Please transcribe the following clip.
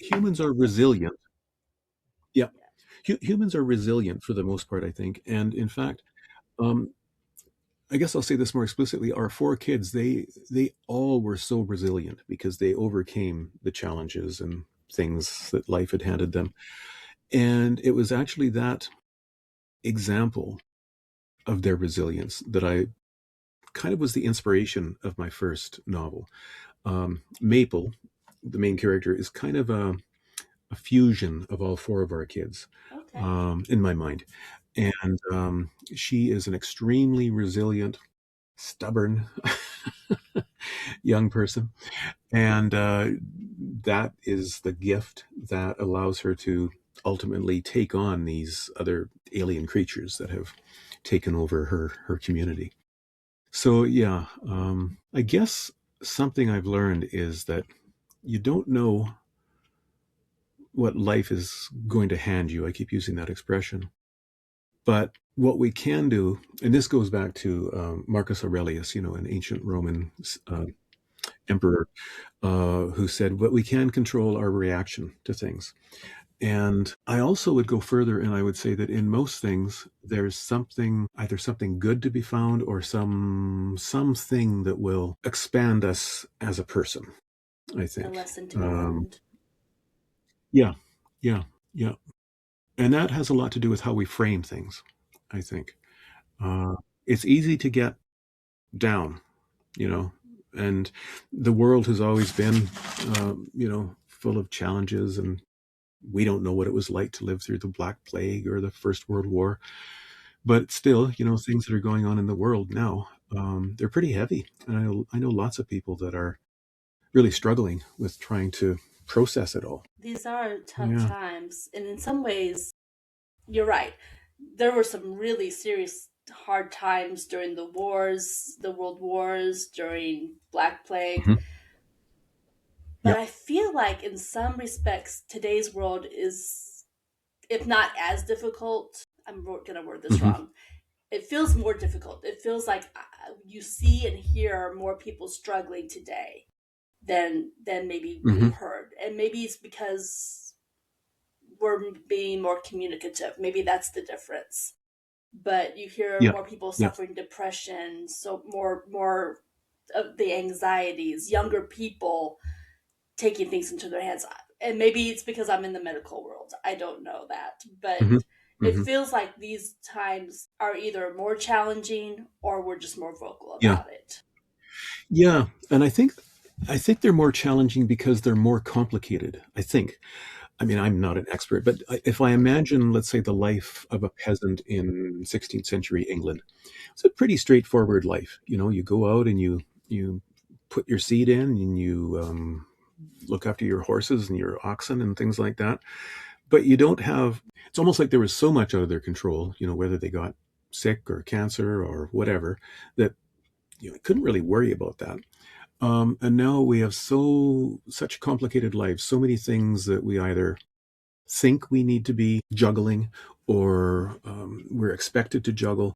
Humans are resilient. Yeah. Yeah. Humans are resilient for the most part, I think. And in fact, um, I guess I'll say this more explicitly. Our four kids, they all were so resilient because they overcame the challenges and things that life had handed them. And it was actually that example of their resilience that I kind of was the inspiration of my first novel. Maple, the main character, is kind of a fusion of all four of our kids, Okay. in my mind. And she is an extremely resilient, stubborn young person. And that is the gift that allows her to ultimately take on these other alien creatures that have taken over her community. So, yeah, I guess something I've learned is that you don't know what life is going to hand you. I keep using that expression. But what we can do, and this goes back to Marcus Aurelius, an ancient Roman uh, emperor, who said, "What we can control our reaction to things." And I also would go further and I would say that in most things, there's something, either something good to be found or something that will expand us as a person, I A think. lesson to be learned. Yeah, yeah, yeah. And that has a lot to do with how we frame things, I think. Uh, it's easy to get down, you know, and the world has always been, full of challenges, and we don't know what it was like to live through the Black Plague or the First World War. But still, things that are going on in the world now, they're pretty heavy. And I know lots of people that are really struggling with trying to process it all. These are tough Yeah. times, and in some ways, you're right. There were some really serious, hard times during the wars, the world wars, during Black Plague. Hmm. But Yeah. I feel like, in some respects, today's world is, if not as difficult, I'm going to word this Hmm. wrong. It feels more difficult. It feels like you see and hear more people struggling today than maybe we've Hmm. heard. And maybe it's because we're being more communicative. Maybe that's the difference. But you hear Yeah. more people Yeah. suffering depression, so more of the anxieties, younger people taking things into their hands. And maybe it's because I'm in the medical world. I don't know that. But Hmm. it Hmm. feels like these times are either more challenging or we're just more vocal Yeah. about it. Yeah. And I think they're more challenging because they're more complicated. I think. I mean, I'm not an expert, but if I imagine, let's say, the life of a peasant in 16th century England, it's a pretty straightforward life. You go out and you put your seed in, and you look after your horses and your oxen and things like that. But you don't have. It's almost like there was so much out of their control. Whether they got sick or cancer or whatever, that couldn't really worry about that. And now we have such complicated lives, so many things that we either think we need to be juggling or we're expected to juggle.